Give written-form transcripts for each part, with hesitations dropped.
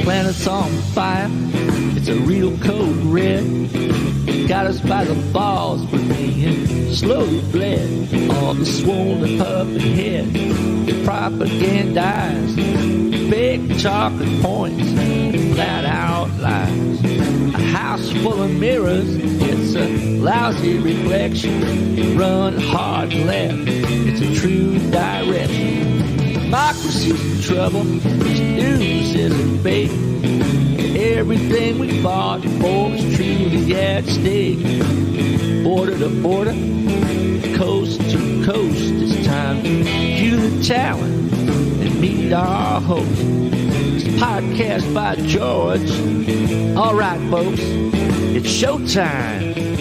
planet's on fire. It's a real code red. Got us by the balls, we're being slowly bled. All the swollen puppet head, they propagandize big chocolate points and flat out lies. A house full of mirrors, it's a lousy reflection. Run hard left, it's a true direction. Democracy's in trouble, this news isn't fake. Everything we fought for is truly at stake. Border to border, coast to coast, it's time to cue the talent and meet our host. It's podcast by George. All right, folks, it's showtime.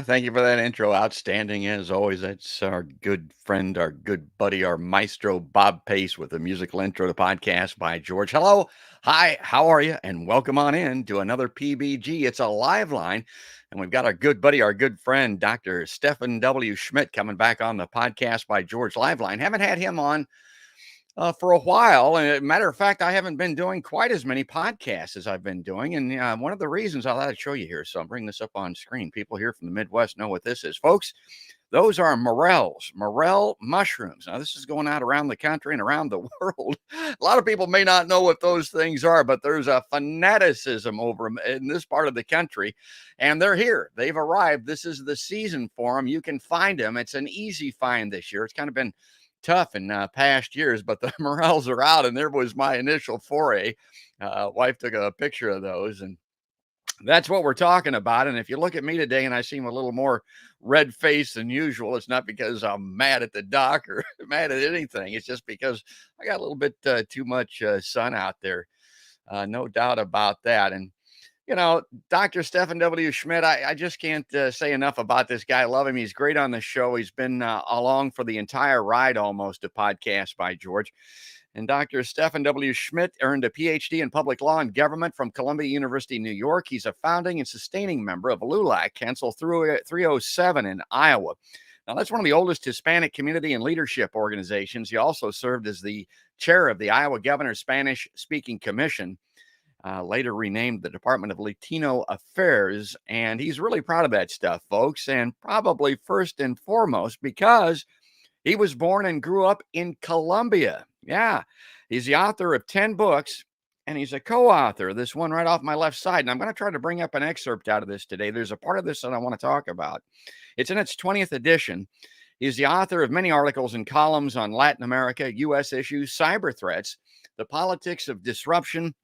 Thank you for that intro. Outstanding as always. That's our good friend, our good buddy, our maestro, Bob Pace, with a musical intro to podcast by George. Hello. Hi. How are you? And welcome on in to another PBG. It's a live line. And we've got our good buddy, our good friend, Dr. Steffen W. Schmidt, coming back on the podcast by George live line. Haven't had him on for a while. And matter of fact, I haven't been doing quite as many podcasts as I've been doing. And one of the reasons I'll have to show you here. So I'm bringing this up on screen. People here from the Midwest know what this is. Folks, those are morel mushrooms. Now, this is going out around the country and around the world. A lot of people may not know what those things are, but there's a fanaticism over them in this part of the country. And they're here. They've arrived. This is the season for them. You can find them. It's an easy find this year. It's kind of been tough in past years, but the morels are out, and there was my initial foray. Wife took a picture of those, and that's what we're talking about. And if you look at me today and I seem a little more red faced than usual, it's not because I'm mad at the doc or mad at anything. It's just because I got a little bit too much sun out there. No doubt about that. And you know, Dr. Steffen W. Schmidt, I just can't say enough about this guy. I love him. He's great on the show. He's been along for the entire ride almost of podcast by George. And Dr. Steffen W. Schmidt earned a PhD in public law and government from Columbia University, New York. He's a founding and sustaining member of LULAC, Council 307 in Iowa. Now, that's one of the oldest Hispanic community and leadership organizations. He also served as the chair of the Iowa Governor's Spanish-Speaking Commission. Later renamed the Department of Latino Affairs. And he's really proud of that stuff, folks. And probably first and foremost, because he was born and grew up in Colombia. Yeah, he's the author of 10 books, and he's a co-author. This one right off my left side. And I'm going to try to bring up an excerpt out of this today. There's a part of this that I want to talk about. It's in its 20th edition. He's the author of many articles and columns on Latin America, U.S. issues, cyber threats, the politics of disruption,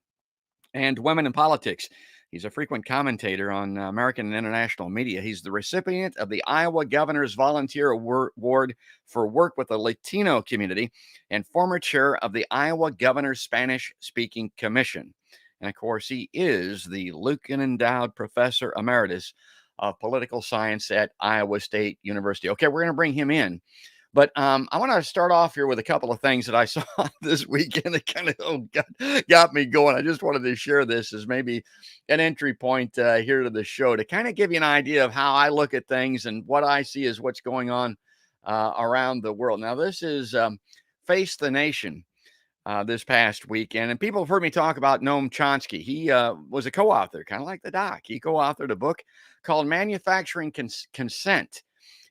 and women in politics. He's a frequent commentator on American and international media. He's the recipient of the Iowa Governor's Volunteer Award for work with the Latino community and former chair of the Iowa Governor's Spanish-Speaking Commission. And, of course, he is the Lucan Endowed Professor Emeritus of Political Science at Iowa State University. Okay, we're going to bring him in. But I want to start off here with a couple of things that I saw this weekend that kind of got me going. I just wanted to share this as maybe an entry point here to the show to kind of give you an idea of how I look at things and what I see as what's going on around the world. Now, this is Face the Nation this past weekend. And people have heard me talk about Noam Chomsky. He was a co-author, kind of like the doc. He co-authored a book called Manufacturing Consent.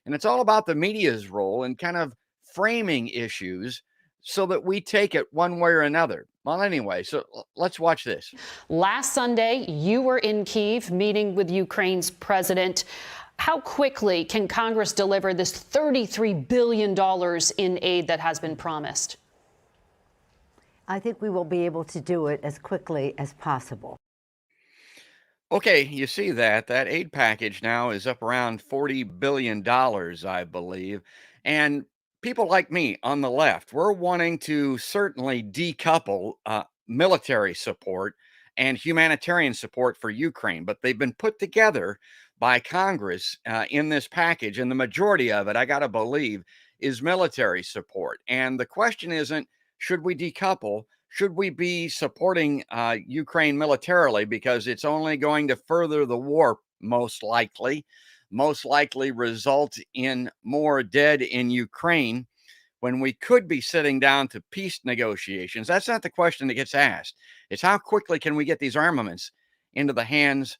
And it's all about the media's role in kind of framing issues so that we take it one way or another. Well, anyway, so let's watch this. Last Sunday, you were in Kyiv meeting with Ukraine's president. How quickly can Congress deliver this $33 billion in aid that has been promised? I think we will be able to do it as quickly as possible. Okay, you see that aid package now is up around $40 billion, I believe. And people like me on the left, we're wanting to certainly decouple military support and humanitarian support for Ukraine, but they've been put together by Congress in this package. And the majority of it, I got to believe, is military support. And the question isn't, should we decouple? Should we be supporting Ukraine militarily because it's only going to further the war, most likely? most likely result in more dead in Ukraine when we could be sitting down to peace negotiations? That's not the question that gets asked. It's how quickly can we get these armaments into the hands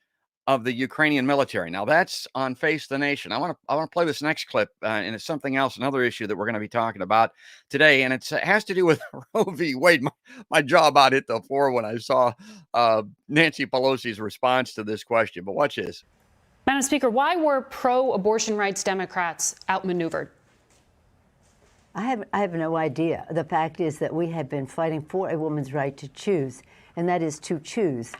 of the Ukrainian military? Now that's on Face the Nation. I want to play this next clip, and it's something else, another issue that we're going to be talking about today, and it has to do with Roe v. Wade. My jaw about hit the floor when I saw Nancy Pelosi's response to this question. But watch this. Madam Speaker, why were pro-abortion rights Democrats outmaneuvered? I have no idea. The fact is that we have been fighting for a woman's right to choose, and that is to choose.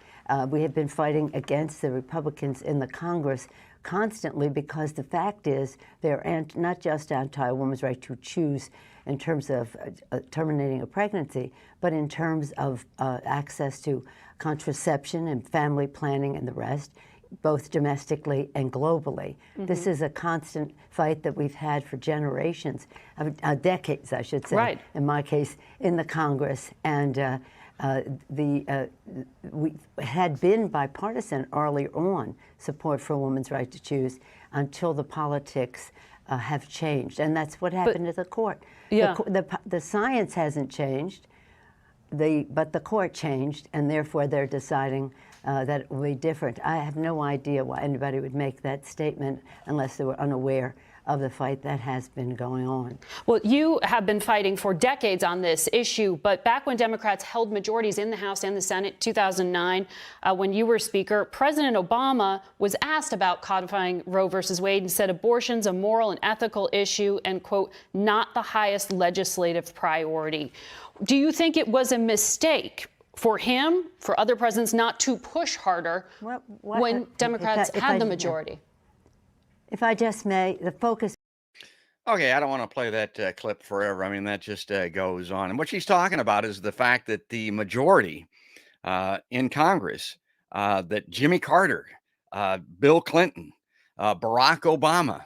We have been fighting against the Republicans in the Congress constantly because the fact is they're not just anti a woman's right to choose in terms of terminating a pregnancy, but in terms of access to contraception and family planning and the rest, both domestically and globally. Mm-hmm. This is a constant fight that we've had for generations, decades, I should say, right. In my case, in the Congress. And we had been bipartisan early on, support for a woman's right to choose, until the politics have changed. And that's what happened at the court. Yeah. The science hasn't changed, but the court changed, and therefore they're deciding that it will be different. I have no idea why anybody would make that statement unless they were unaware of the fight that has been going on. Well, you have been fighting for decades on this issue, but back when Democrats held majorities in the House and the Senate, 2009, when you were Speaker, President Obama was asked about codifying Roe versus Wade and said abortion's a moral and ethical issue and, quote, not the highest legislative priority. Do you think it was a mistake for him, for other presidents, not to push harder when Democrats had the majority? If I just may, the focus. Okay, I don't want to play that clip forever. I mean, that just goes on. And what she's talking about is the fact that the majority in Congress, that Jimmy Carter, Bill Clinton, Barack Obama,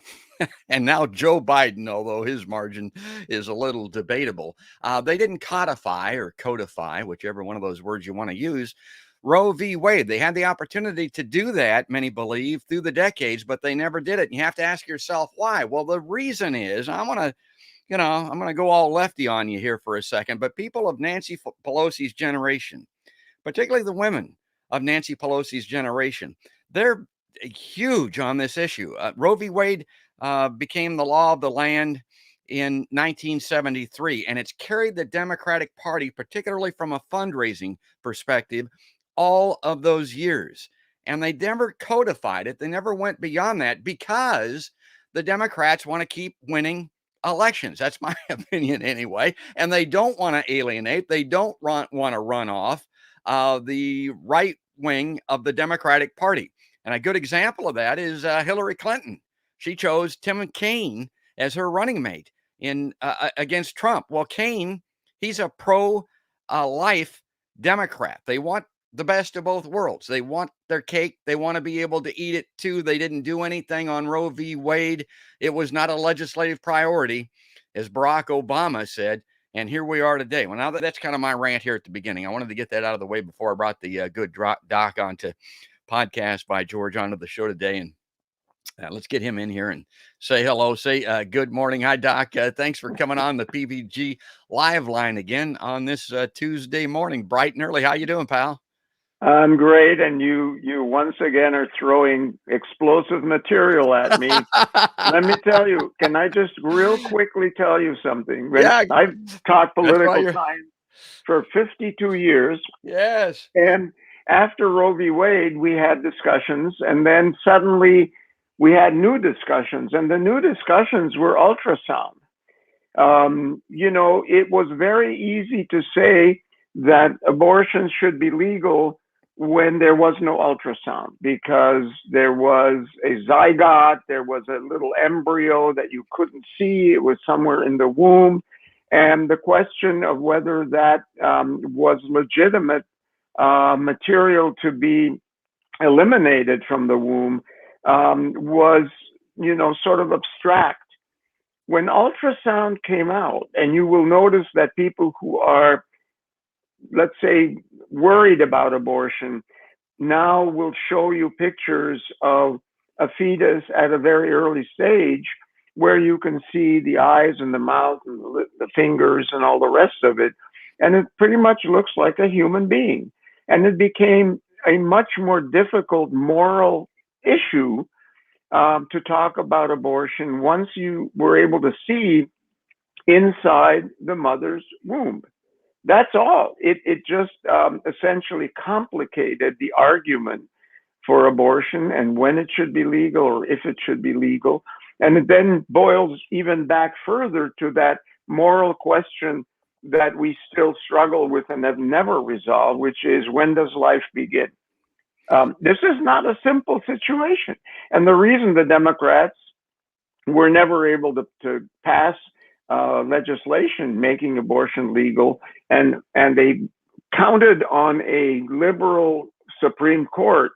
and now Joe Biden, although his margin is a little debatable, they didn't codify or codify, whichever one of those words you want to use, Roe v. Wade. They had the opportunity to do that, many believe, through the decades, but they never did it. And you have to ask yourself why. Well, the reason is, I'm going to go all lefty on you here for a second, but people of Nancy Pelosi's generation, particularly the women of Nancy Pelosi's generation, they're huge on this issue. Roe v. Wade became the law of the land in 1973, and it's carried the Democratic Party, particularly from a fundraising perspective, all of those years. And they never codified it. They never went beyond that because the Democrats want to keep winning elections. That's my opinion anyway. And they don't want to alienate. They don't want to run off the right wing of the Democratic Party. And a good example of that is Hillary Clinton. She chose Tim Kaine as her running mate in against Trump. Well, Kaine, he's a pro-life Democrat. They want the best of both worlds. They want their cake. They want to be able to eat it too. They didn't do anything on Roe v. Wade. It was not a legislative priority, as Barack Obama said. And here we are today. Well, now that's kind of my rant here at the beginning. I wanted to get that out of the way before I brought the good doc onto podcast by George onto the show today. And let's get him in here and say hello. Say good morning. Hi, Doc. Thanks for coming on the PVG live line again on this Tuesday morning, bright and early. How you doing, pal? I'm great, and you once again are throwing explosive material at me. Let me tell you, can I just real quickly tell you something? Yeah, I've taught political science for 52 years. Yes. And after Roe v. Wade, we had discussions, and then suddenly we had new discussions, and the new discussions were ultrasound. It was very easy to say that abortion should be legal when there was no ultrasound, because there was a zygote, there was a little embryo that you couldn't see, it was somewhere in the womb. And the question of whether that was legitimate material to be eliminated from the womb was, sort of abstract. When ultrasound came out, and you will notice that people who are, let's say, worried about abortion now will show you pictures of a fetus at a very early stage where you can see the eyes and the mouth and the fingers and all the rest of it. And it pretty much looks like a human being. And it became a much more difficult moral issue to talk about abortion once you were able to see inside the mother's womb. That's all. It just essentially complicated the argument for abortion and when it should be legal or if it should be legal. And it then boils even back further to that moral question that we still struggle with and have never resolved, which is, when does life begin? This is not a simple situation. And the reason the Democrats were never able to pass legislation making abortion legal, and they counted on a liberal Supreme Court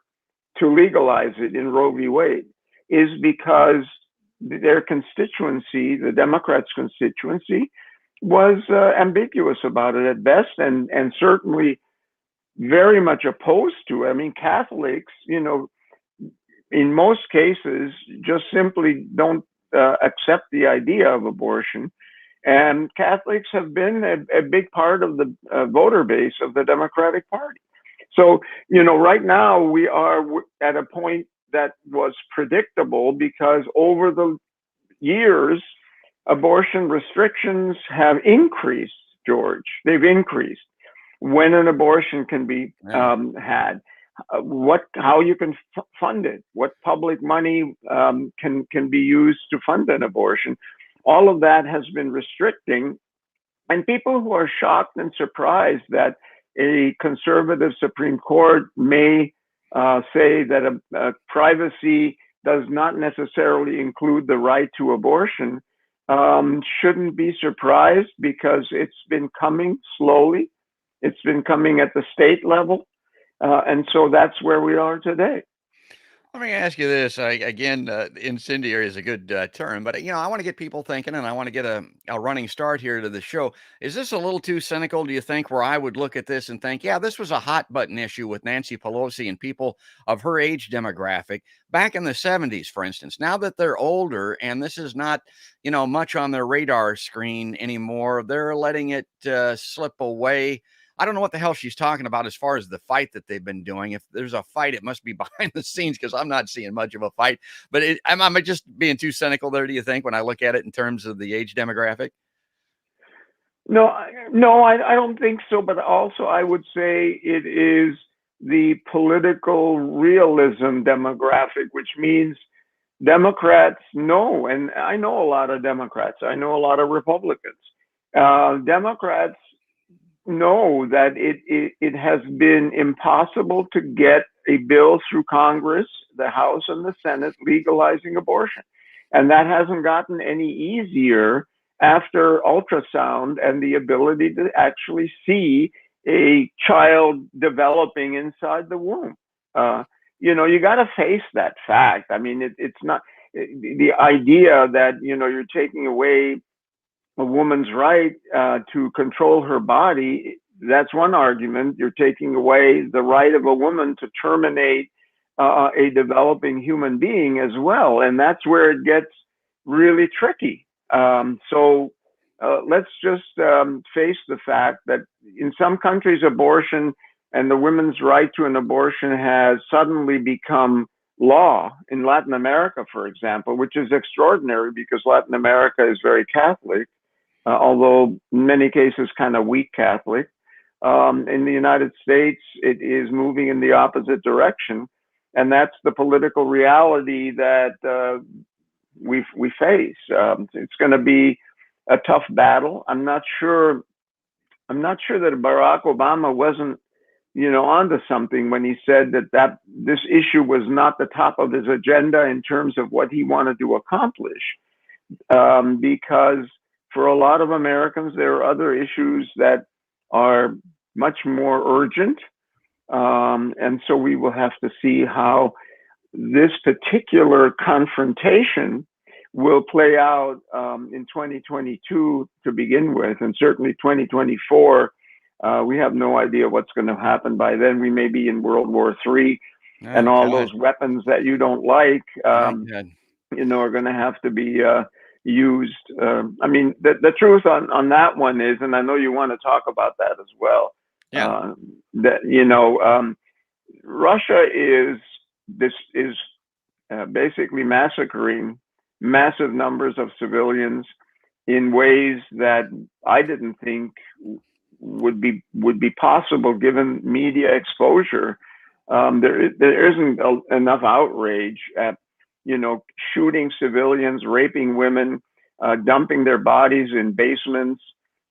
to legalize it in Roe v. Wade, is because their constituency, the Democrats' constituency, was ambiguous about it at best, and certainly very much opposed to it. I mean, Catholics, in most cases, just simply don't accept the idea of abortion. And Catholics have been a big part of the voter base of the Democratic Party. So, right now we are at a point that was predictable, because over the years, abortion restrictions have increased, George. They've increased. When an abortion can be had, how you can fund it, what public money can be used to fund an abortion. All of that has been restricting. And people who are shocked and surprised that a conservative Supreme Court may say that privacy does not necessarily include the right to abortion shouldn't be surprised, because it's been coming slowly. It's been coming at the state level. And so that's where we are today. Let me ask you this. Again, incendiary is a good term, but I want to get people thinking, and I want to get a running start here to the show. Is this a little too cynical, do you think, where I would look at this and think, yeah, this was a hot button issue with Nancy Pelosi and people of her age demographic back in the 70s, for instance? Now that they're older and this is not, much on their radar screen anymore, they're letting it slip away. I don't know what the hell she's talking about as far as the fight that they've been doing. If there's a fight, it must be behind the scenes, because I'm not seeing much of a fight. But am I just being too cynical there, do you think, when I look at it in terms of the age demographic? No, I don't think so. But also, I would say it is the political realism demographic, which means Democrats know, and I know a lot of Democrats, I know a lot of Republicans. Democrats know that it has been impossible to get a bill through Congress, the House and the Senate, legalizing abortion. And that hasn't gotten any easier after ultrasound and the ability to actually see a child developing inside the womb. You got to face that fact. I mean, it's not the idea that, you're taking away a woman's right to control her body. That's one argument. You're taking away the right of a woman to terminate a developing human being as well. And that's where it gets really tricky. So let's just face the fact that in some countries, abortion and the women's right to an abortion has suddenly become law. In Latin America, for example, which is extraordinary, because Latin America is very Catholic. Although in many cases kind of weak Catholic. In the United States, it is moving in the opposite direction. And that's the political reality that we face. It's going to be a tough battle. I'm not sure that Barack Obama wasn't, onto something when he said that this issue was not the top of his agenda in terms of what he wanted to accomplish. Because for a lot of Americans, there are other issues that are much more urgent. And so we will have to see how this particular confrontation will play out in 2022 to begin with. And certainly 2024, we have no idea what's going to happen by then. We may be in World War III. and Oh, all God. those weapons that you don't like, My God. are going to have to be used. I mean, the truth on that one is, and I know you want to talk about that as well. Yeah. That Russia is basically massacring massive numbers of civilians in ways that I didn't think would be possible given media exposure. There isn't enough outrage at shooting civilians, raping women, dumping their bodies in basements,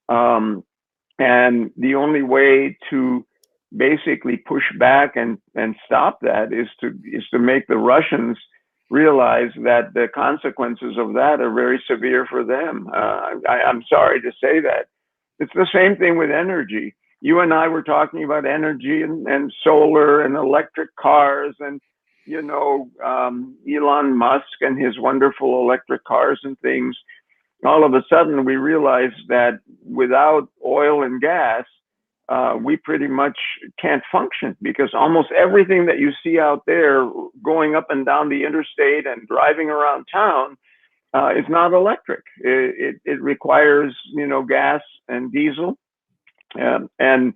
and the only way to basically push back and stop that is to make the Russians realize that the consequences of that are very severe for them. I'm sorry to say that. It's the same thing with energy. You and I were talking about energy and solar and electric cars and, Elon Musk and his wonderful electric cars and things. All of a sudden, we realized that without oil and gas, we pretty much can't function, because almost everything that you see out there going up and down the interstate and driving around town is not electric. It requires, gas and diesel. And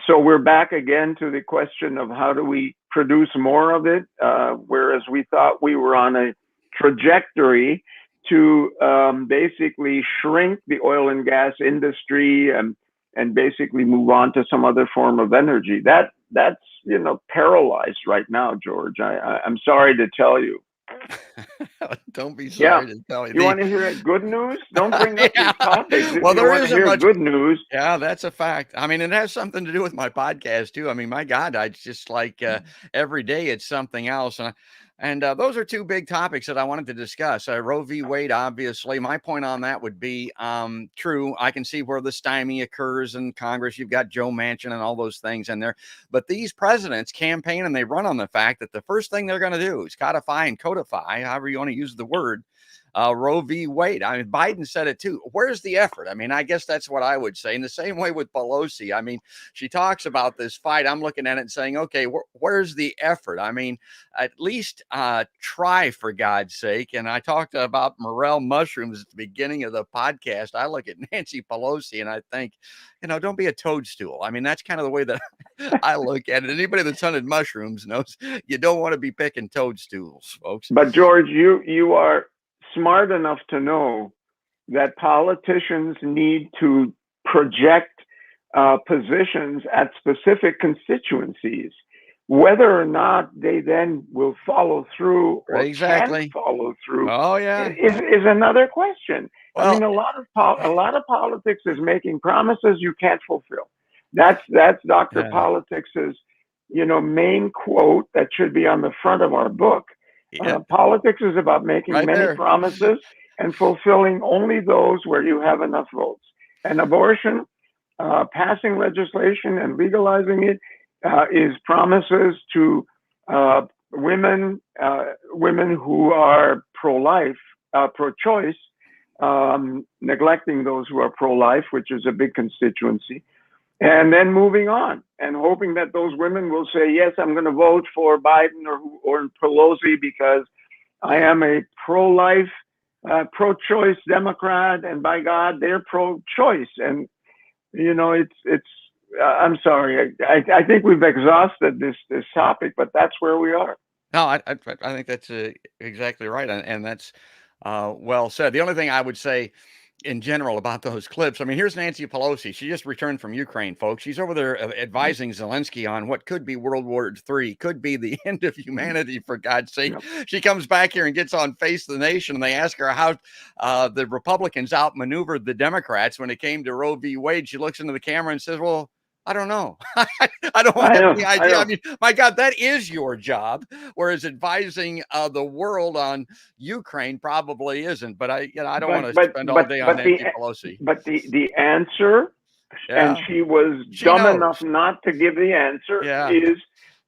so we're back again to the question of how do we produce more of it, whereas we thought we were on a trajectory to basically shrink the oil and gas industry and basically move on to some other form of energy. That's paralyzed right now, George. I'm sorry to tell you. Don't be sorry to tell me. You want to hear good news? Don't bring up these topics if Well, you there want to isn't hear much good news. Yeah, that's a fact. I mean, it has something to do with my podcast too. I mean, my God, I just like every day it's something else. And those are two big topics that I wanted to discuss. Roe v. Wade, obviously, my point on that would be true. I can see where the stymie occurs in Congress. You've got Joe Manchin and all those things in there. But these presidents campaign and they run on the fact that the first thing they're going to do is codify and codify, however you want to use the word, Roe v. Wade. I mean, Biden said it too. Where's the effort? I mean, I guess that's what I would say. In the same way with Pelosi, I mean, she talks about this fight. I'm looking at it and saying, okay, where's the effort? I mean, at least try, for God's sake. And I talked about morel mushrooms at the beginning of the podcast. I look at Nancy Pelosi and I think, don't be a toadstool. I mean, that's kind of the way that I look at it. Anybody that's hunted mushrooms knows you don't want to be picking toadstools, folks. But George, you are smart enough to know that politicians need to project positions at specific constituencies. Whether or not they then will follow through or can follow through is another question. Well, I mean, a lot of politics is making promises you can't fulfill. That's Dr. Politics's main quote that should be on the front of our book. Politics is about making many promises and fulfilling only those where you have enough votes. And abortion, passing legislation and legalizing it is promises to women who are pro-life, pro-choice, neglecting those who are pro-life, which is a big constituency. And then moving on and hoping that those women will say, yes, I'm going to vote for Biden or Pelosi because I am a pro-life, pro-choice Democrat, and by God, they're pro-choice. And, it's I'm sorry. I think we've exhausted this topic, but that's where we are. No, I think that's exactly right. And that's well said. The only thing I would say in general about those clips, I mean, here's Nancy Pelosi. She just returned from Ukraine, folks. She's over there advising Zelensky on what could be World War III, could be the end of humanity, for God's sake. Yep. She comes back here and gets on Face the Nation, and they ask her how the Republicans outmaneuvered the Democrats when it came to Roe v. Wade. She looks into the camera and says, well, I don't know. I don't have any idea. I mean, my God, that is your job. Whereas advising the world on Ukraine probably isn't. But I don't want to spend all day on Nancy Pelosi. But the answer, and she was dumb enough not to give the answer, is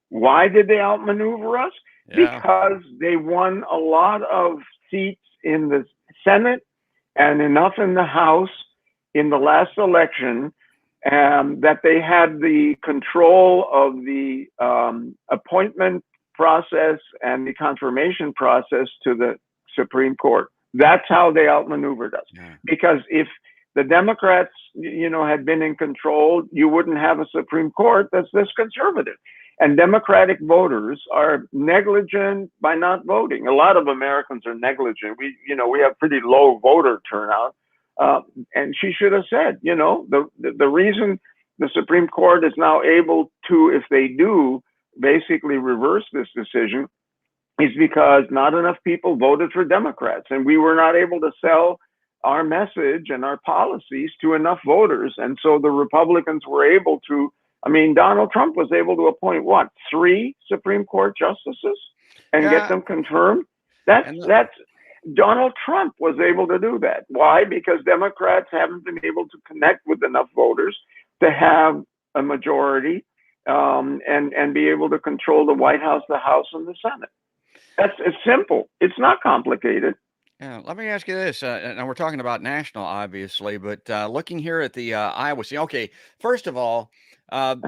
why did they outmaneuver us? Because they won a lot of seats in the Senate and enough in the House in the last election that they had the control of the appointment process and the confirmation process to the Supreme Court. That's how they outmaneuvered us. Yeah. Because if the Democrats, had been in control, you wouldn't have a Supreme Court that's this conservative. And Democratic voters are negligent by not voting. A lot of Americans are negligent. We have pretty low voter turnout. And she should have said, the reason the Supreme Court is now able to, if they do, basically reverse this decision is because not enough people voted for Democrats. And we were not able to sell our message and our policies to enough voters. And so the Republicans were able to, Donald Trump was able to appoint 3 Supreme Court justices and get them confirmed. That's Donald Trump was able to do that. Why? Because Democrats haven't been able to connect with enough voters to have a majority and be able to control the White House, the House, and the Senate. It's simple. It's not complicated. Yeah, let me ask you this. And we're talking about national, obviously, but looking here at the Iowa scene. Okay, first of all,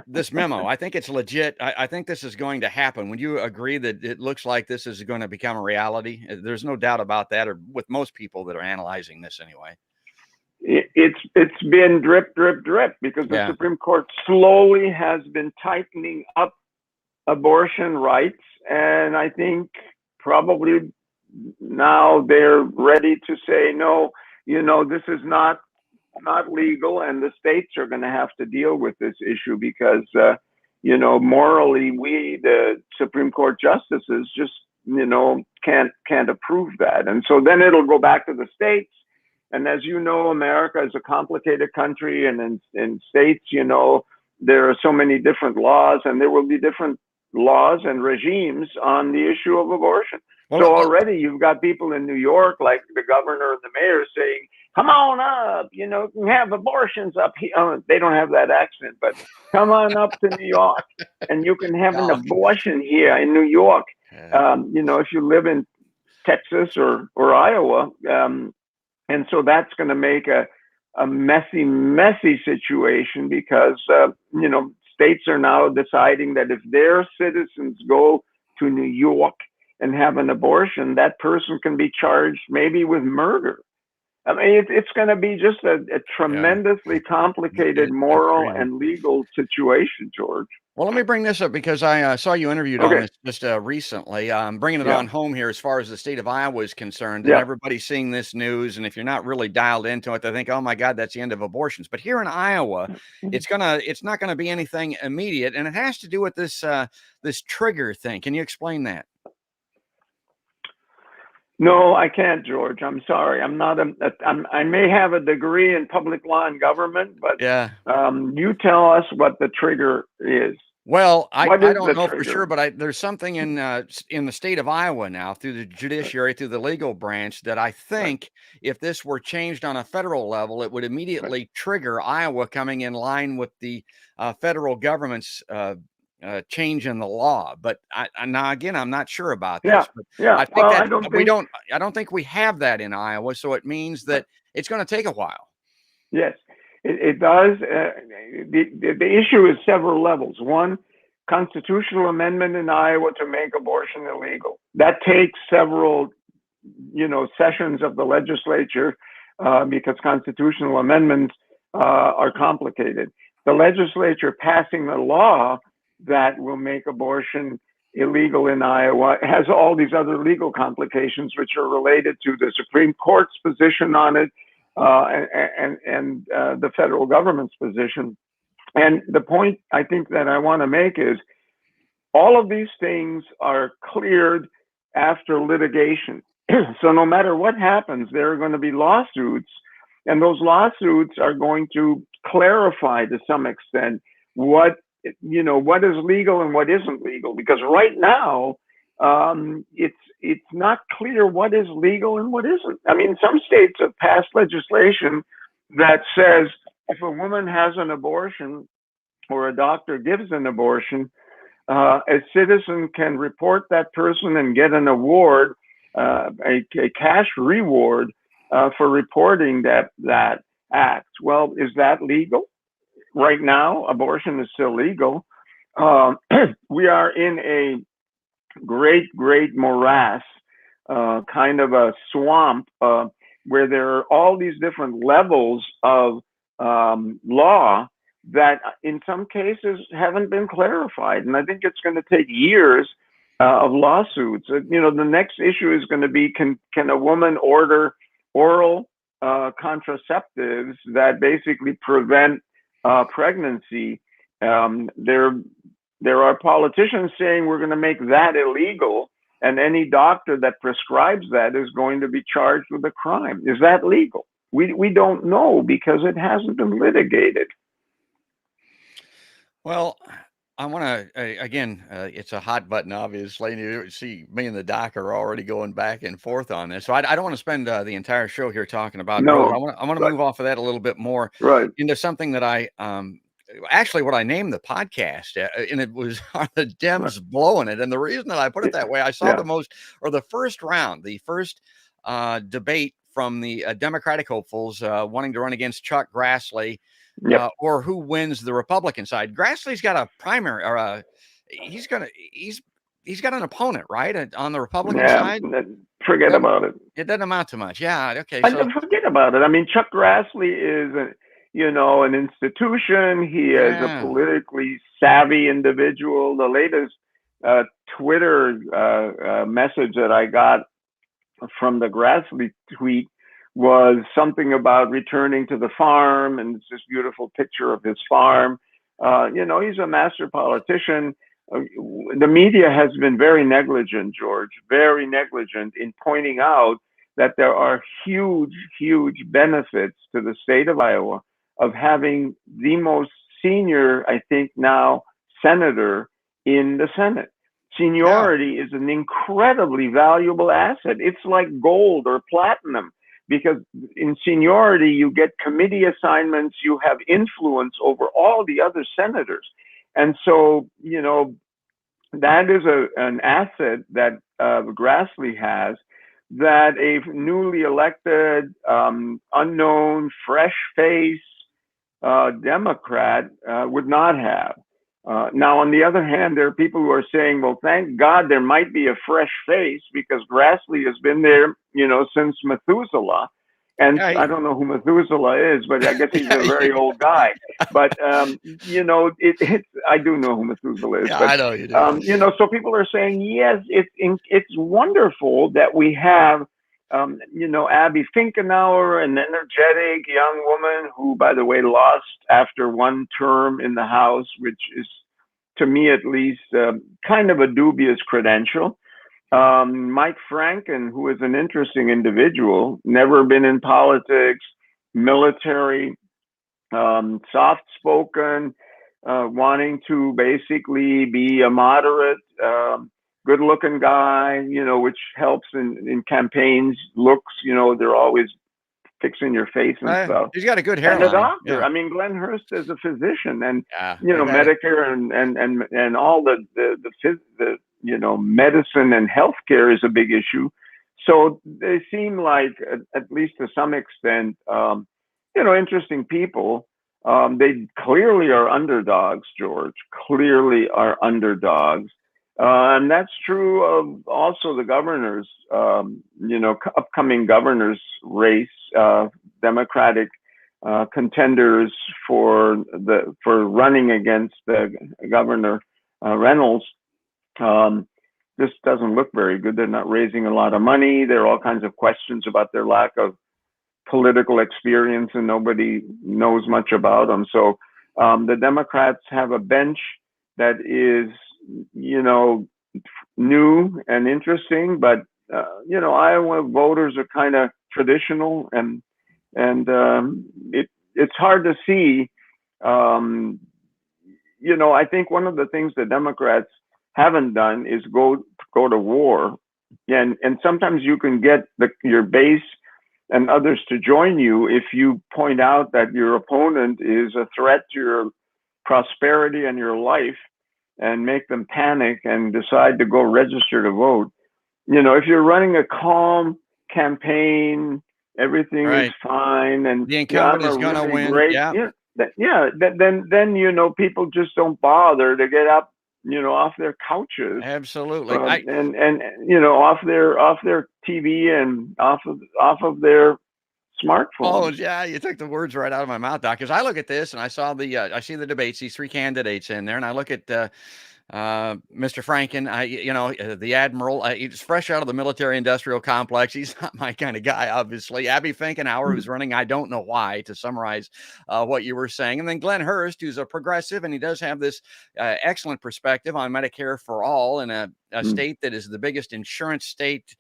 this memo, I think it's legit. I think this is going to happen. Would you agree that it looks like this is going to become a reality? There's no doubt about that, or with most people that are analyzing this anyway. It's been drip, drip, drip, because the Supreme Court slowly has been tightening up abortion rights. And I think probably now they're ready to say, no, this is not legal, and the states are going to have to deal with this issue because, morally, we, the Supreme Court justices, just, can't approve that. And so then it'll go back to the states. And as you know, America is a complicated country, and in states, there are so many different laws, and there will be different laws and regimes on the issue of abortion. So already you've got people in New York, like the governor and the mayor, saying, come on up, you can have abortions up here. Oh, they don't have that accent, but come on up to New York and you can have an abortion here in New York. If you live in Texas or Iowa. And so that's going to make a messy, messy situation because, states are now deciding that if their citizens go to New York and have an abortion, that person can be charged maybe with murder. It's going to be just a tremendously complicated moral and legal situation, George. Well, let me bring this up because I saw you interviewed on this just recently. Bringing it on home here as far as the state of Iowa is concerned. And everybody's seeing this news. And if you're not really dialed into it, they think, oh, my God, that's the end of abortions. But here in Iowa, it's not going to be anything immediate. And it has to do with this trigger thing. Can you explain that? No, I can't, George. I'm sorry. I'm not. I may have a degree in public law and government, but you tell us what the trigger is. Well, I don't know for sure, but there's something in the state of Iowa now through the judiciary, through the legal branch, that I think if this were changed on a federal level, it would immediately trigger Iowa coming in line with the federal government's change in the law. But now again, I'm not sure about this. I think I don't think we have that in Iowa. So it means that it's going to take a while. Yes, it does. The issue is several levels. One, constitutional amendment in Iowa to make abortion illegal. That takes several, sessions of the legislature because constitutional amendments are complicated. The legislature passing the law that will make abortion illegal in Iowa has all these other legal complications, which are related to the Supreme Court's position on it and the federal government's position. And the point I think that I want to make is all of these things are cleared after litigation. So no matter what happens, there are going to be lawsuits, and those lawsuits are going to clarify to some extent what is legal and what isn't legal, because right now it's not clear what is legal and what isn't. Some states have passed legislation that says if a woman has an abortion or a doctor gives an abortion, a citizen can report that person and get an award, a cash reward for reporting that act. Well, is that legal? right now, abortion is still legal. We are in a great morass, kind of a swamp, where there are all these different levels of law that in some cases haven't been clarified. And I think it's going to take years of lawsuits. The next issue is going to be, can a woman order oral contraceptives that basically prevent pregnancy? There are politicians saying we're going to make that illegal, and any doctor that prescribes that is going to be charged with a crime. Is that legal? We don't know because it hasn't been litigated. Well, I want to, again, it's a hot button, obviously. You see, me and the doc are already going back and forth on this. So I don't want to spend the entire show here talking about No, Roe. I want to move off of that a little bit more right. into something that I actually what I named the podcast, and it was Are the Dems Blowing It? And the reason that I put it that way, I saw the first round, the first debate from the Democratic hopefuls wanting to run against Chuck Grassley, or who wins the Republican side. Grassley's got a primary, or he's got an opponent, right, on the Republican side. Forget about it. It doesn't amount to much. Yeah. Okay. So forget about it. I mean, Chuck Grassley is an institution. He is a politically savvy individual. The latest Twitter message that I got from the Grassley tweet was something about returning to the farm, and it's this beautiful picture of his farm. He's a master politician. The media has been very negligent, George, very negligent in pointing out that there are huge benefits to the state of Iowa of having the most senior, I think now, senator in the Senate. Seniority is an incredibly valuable asset. It's like gold or platinum, because in seniority, you get committee assignments, you have influence over all the other senators. And so, that is an asset that Grassley has that a newly elected, unknown, fresh face Democrat would not have. Now, on the other hand, there are people who are saying, well, thank God there might be a fresh face, because Grassley has been there, since Methuselah. And I don't know who Methuselah is, but I guess he's a very old guy. But, I do know who Methuselah is. Yeah, but, I know you do. So people are saying, yes, it's wonderful that we have, Abby Finkenauer, an energetic young woman who, by the way, lost after one term in the House, which is, to me at least, kind of a dubious credential. Mike Franken, who is an interesting individual, never been in politics, military, soft-spoken, wanting to basically be a moderate, good-looking guy, which helps in campaigns. Looks, they're always fixing your face and stuff. He's got a good hairline. And a doctor. Yeah. I mean, Glenn Hurst is a physician, and Medicare and all the medicine and healthcare is a big issue. So they seem like, at least to some extent, interesting people. They clearly are underdogs, George. Clearly are underdogs. And that's true of also the governor's, upcoming governor's race, Democratic contenders for running against the governor, Reynolds. This doesn't look very good. They're not raising a lot of money. There are all kinds of questions about their lack of political experience, and nobody knows much about them. So the Democrats have a bench that is, new and interesting, but Iowa voters are kind of traditional, and it's hard to see. I think one of the things the Democrats haven't done is go to war, and sometimes you can get your base and others to join you if you point out that your opponent is a threat to your prosperity and your life, and make them panic and decide to go register to vote. If you're running a calm campaign, everything is fine, and the incumbent is going to win. then people just don't bother to get up, off their couches, Absolutely. and off their TV and off of their smartphones. Oh yeah, you took the words right out of my mouth, Doc. Because I look at this and I saw I see the debates, these three candidates in there, and I look at Mr. Franken, the admiral. He's fresh out of the military-industrial complex. He's not my kind of guy, obviously. Abby Finkenauer, who's running, I don't know why, to summarize what you were saying, and then Glenn Hurst, who's a progressive, and he does have this excellent perspective on Medicare for all in a state that is the biggest insurance state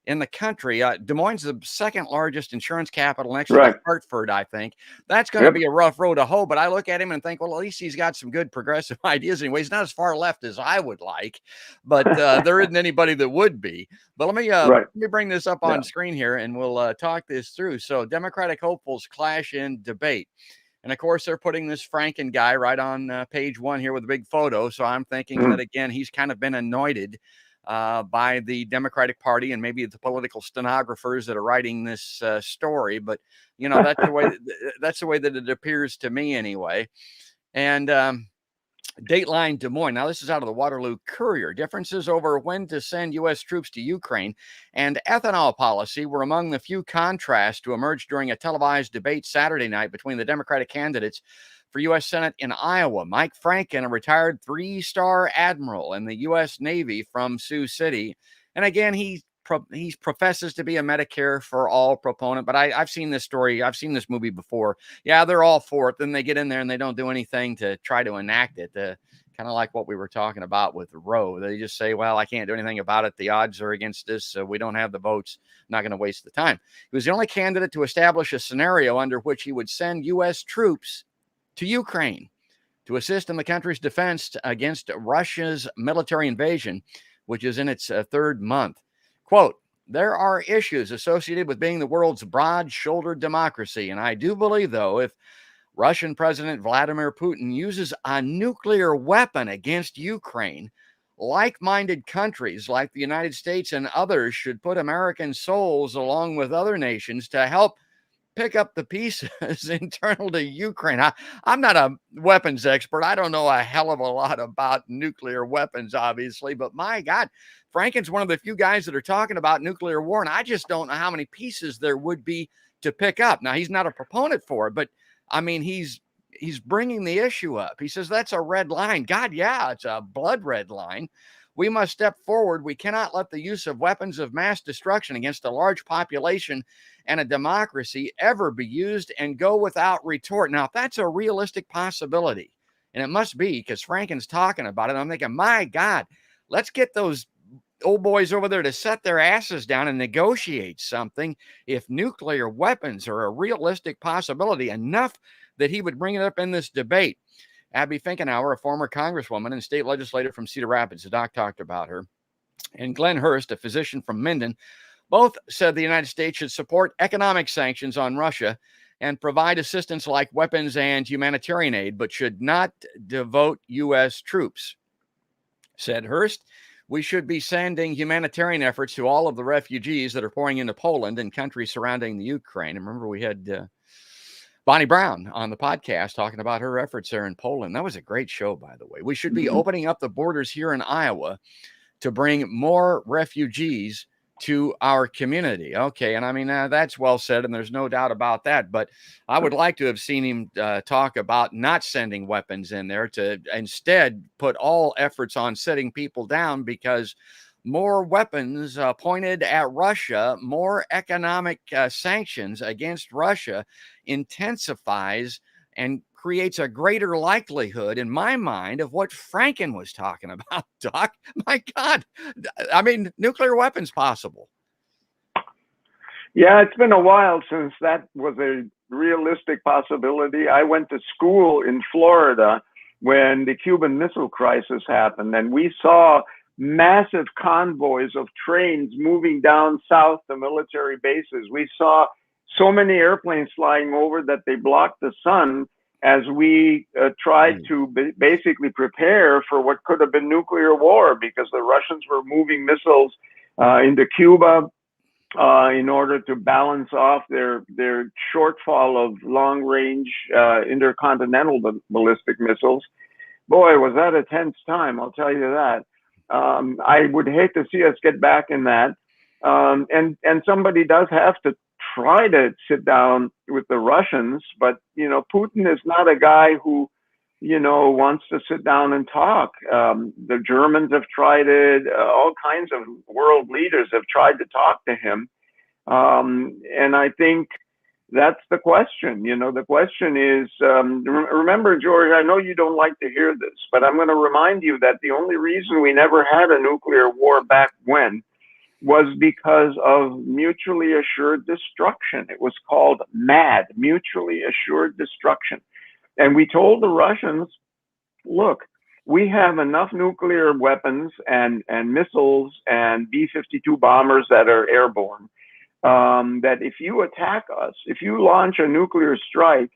in the country. Des Moines is the second largest insurance capital next to Hartford, I think. That's going to be a rough road to hoe, but I look at him and think, well, at least he's got some good progressive ideas anyway. He's not as far left as I would like, but there isn't anybody that would be. But let me bring this up on screen here, and we'll talk this through. So Democratic hopefuls clash in debate. And of course, they're putting this Franken guy right on page one here with a big photo. So I'm thinking that, again, he's kind of been anointed by the Democratic Party and maybe the political stenographers that are writing this story. But, that's the way that it appears to me anyway. And Dateline Des Moines. Now, this is out of the Waterloo Courier. Differences over when to send U.S. troops to Ukraine and ethanol policy were among the few contrasts to emerge during a televised debate Saturday night between the Democratic candidates for U.S. Senate in Iowa. Mike Franken, a retired three-star admiral in the U.S. Navy from Sioux City. And again, he professes to be a Medicare for all proponent, but I've seen this story. I've seen this movie before. Yeah, they're all for it. Then they get in there and they don't do anything to try to enact it. Kind of like what we were talking about with Roe. They just say, well, I can't do anything about it. The odds are against us. So we don't have the votes. I'm not going to waste the time. He was the only candidate to establish a scenario under which he would send U.S. troops to Ukraine to assist in the country's defense against Russia's military invasion, which is in its third month. Quote, there are issues associated with being the world's broad-shouldered democracy. And I do believe, though, if Russian President Vladimir Putin uses a nuclear weapon against Ukraine, like-minded countries like the United States and others should put American souls along with other nations to help pick up the pieces internal to Ukraine. I'm not a weapons expert. I don't know a hell of a lot about nuclear weapons, obviously, but my God, Franken's one of the few guys that are talking about nuclear war, and I just don't know how many pieces there would be to pick up. Now, he's not a proponent for it, but I mean, he's bringing the issue up. He says that's a red line. God, yeah, it's a blood red line. We must step forward. We cannot let the use of weapons of mass destruction against a large population and a democracy ever be used and go without retort. Now, if that's a realistic possibility, and it must be because Franken's talking about it, I'm thinking, my God, let's get those old boys over there to set their asses down and negotiate something. If nuclear weapons are a realistic possibility, enough that he would bring it up in this debate. Abby Finkenauer, a former congresswoman and state legislator from Cedar Rapids, the doc talked about her, and Glenn Hurst, a physician from Minden, both said the United States should support economic sanctions on Russia and provide assistance like weapons and humanitarian aid, but should not devote U.S. troops. Said Hurst, we should be sending humanitarian efforts to all of the refugees that are pouring into Poland and countries surrounding the Ukraine. And remember, we had Bonnie Brown on the podcast talking about her efforts there in Poland. That was a great show, by the way. We should be opening up the borders here in Iowa to bring more refugees to our community. Okay, and I mean, that's well said, and there's no doubt about that. But I would like to have seen him talk about not sending weapons in there, to instead put all efforts on setting people down, because more weapons pointed at Russia, more economic sanctions against Russia intensifies and creates a greater likelihood, in my mind, of what Franken was talking about, Doc. My God. I mean, nuclear weapons possible. Yeah, it's been a while since that was a realistic possibility. I went to school in Florida when the Cuban Missile Crisis happened, and we saw massive convoys of trains moving down south to military bases. We saw so many airplanes flying over that they blocked the sun as we tried to basically prepare for what could have been nuclear war, because the Russians were moving missiles into Cuba, in order to balance off their shortfall of long-range intercontinental ballistic missiles. Boy, was that a tense time, I'll tell you that. I would hate to see us get back in that. And somebody does have to try to sit down with the Russians, but, Putin is not a guy who, wants to sit down and talk. The Germans have tried it. All kinds of world leaders have tried to talk to him. And I think that's the question. The question is, remember, George, I know you don't like to hear this, but I'm going to remind you that the only reason we never had a nuclear war back when was because of mutually assured destruction. It was called MAD, mutually assured destruction. And we told the Russians, look, we have enough nuclear weapons and missiles and B-52 bombers that are airborne, that if you attack us, if you launch a nuclear strike,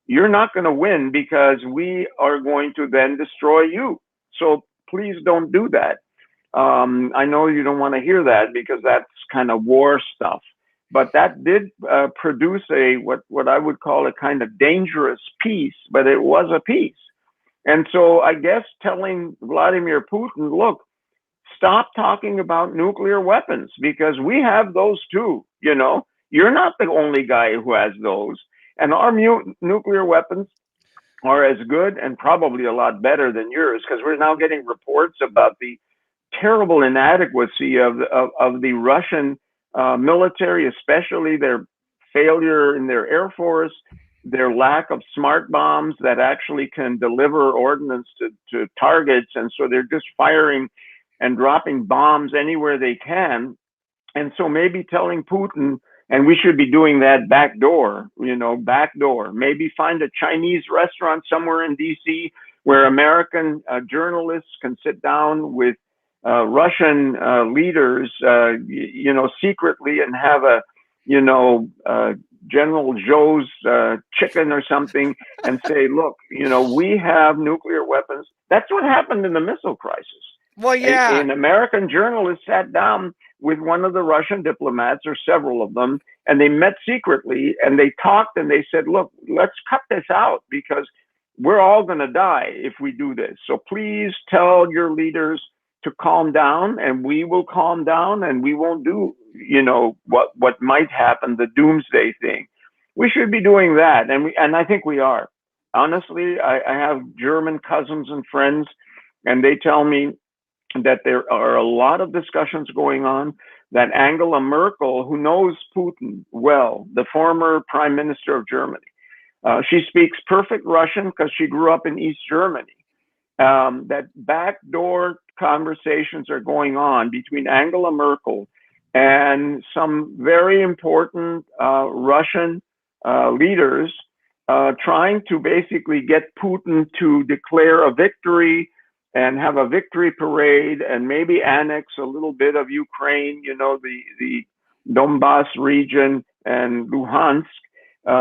you're not going to win because we are going to then destroy you. So please don't do that. I know you don't want to hear that because that's kind of war stuff, but that did produce what I would call a kind of dangerous peace, but it was a peace. And so I guess telling Vladimir Putin, look, stop talking about nuclear weapons because we have those too. You're not the only guy who has those, and our nuclear weapons are as good and probably a lot better than yours, because we're now getting reports about the terrible inadequacy of the Russian military, especially their failure in their air force, their lack of smart bombs that actually can deliver ordnance to targets. And so they're just firing and dropping bombs anywhere they can. And so maybe telling Putin, and we should be doing that back door, maybe find a Chinese restaurant somewhere in DC where American journalists can sit down with Russian leaders, secretly and have a, General Joe's chicken or something and say, look, we have nuclear weapons. That's what happened in the missile crisis. Well, yeah. An American journalist sat down with one of the Russian diplomats, or several of them, and they met secretly and they talked and they said, look, let's cut this out because we're all going to die if we do this. So please tell your leaders to calm down, and we will calm down, and we won't do, what might happen, the doomsday thing. We should be doing that, and I think we are. Honestly, I have German cousins and friends, and they tell me that there are a lot of discussions going on, that Angela Merkel, who knows Putin well, the former prime minister of Germany, she speaks perfect Russian because she grew up in East Germany. That backdoor conversations are going on between Angela Merkel and some very important Russian leaders trying to basically get Putin to declare a victory and have a victory parade and maybe annex a little bit of Ukraine, the Donbass region and Luhansk,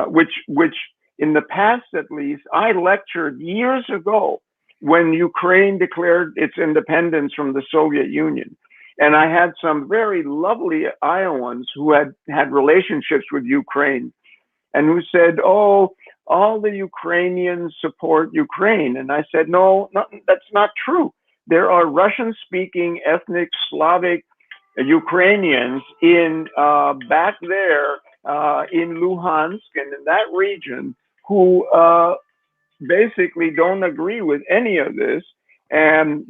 which in the past, at least, I lectured years ago when Ukraine declared its independence from the Soviet Union. And I had some very lovely Iowans who had relationships with Ukraine and who said, oh, all the Ukrainians support Ukraine. And I said, no, that's not true. There are Russian-speaking ethnic Slavic Ukrainians back there in Luhansk and in that region who basically don't agree with any of this. And,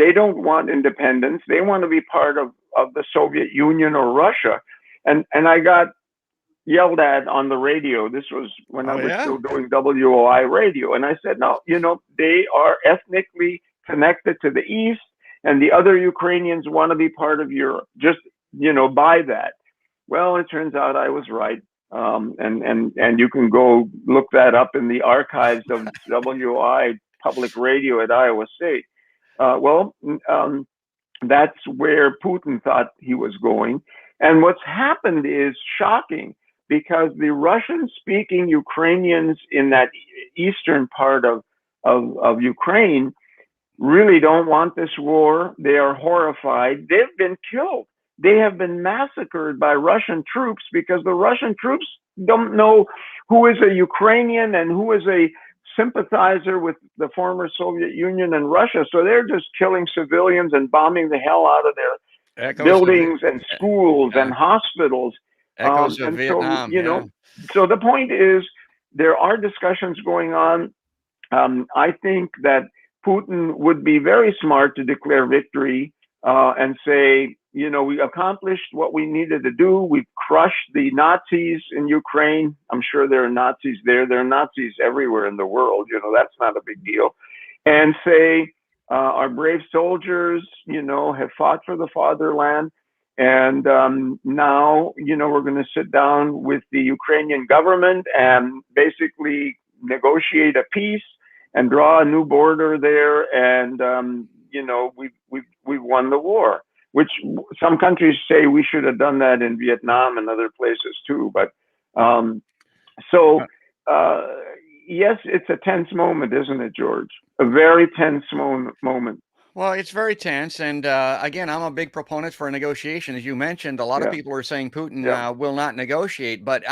they don't want independence. They want to be part of the Soviet Union or Russia. And I got yelled at on the radio. This was when I was still doing WOI radio. And I said, no, they are ethnically connected to the East, and the other Ukrainians want to be part of Europe. Just, buy that. Well, it turns out I was right. And you can go look that up in the archives of WI public radio at Iowa State. That's where Putin thought he was going. And what's happened is shocking, because the Russian-speaking Ukrainians in that eastern part of Ukraine really don't want this war. They are horrified. They've been killed. they have been massacred by Russian troops because the Russian troops don't know who is a Ukrainian and who is a sympathizer with the former Soviet Union and Russia. So they're just killing civilians and bombing the hell out of their Echoes of buildings and schools and hospitals. echoes of And Vietnam. so, you know, so the point is there are discussions going on. I think that Putin would be very smart to declare victory and say, you know, we accomplished what we needed to do. We've crushed the Nazis in Ukraine. I'm sure there are Nazis there. There are Nazis everywhere in the world. You know, that's not a big deal. And say, our brave soldiers, you know, have fought for the fatherland. And now, you know, we're going to sit down with the Ukrainian government and basically negotiate a peace and draw a new border there. And, you know, we've won the war, which some countries say we should have done that in Vietnam and other places too. But yes, it's a tense moment, isn't it, George? A very tense moment. Well, it's very tense. And again, I'm a big proponent for a negotiation. As you mentioned, a lot of people are saying Putin will not negotiate. But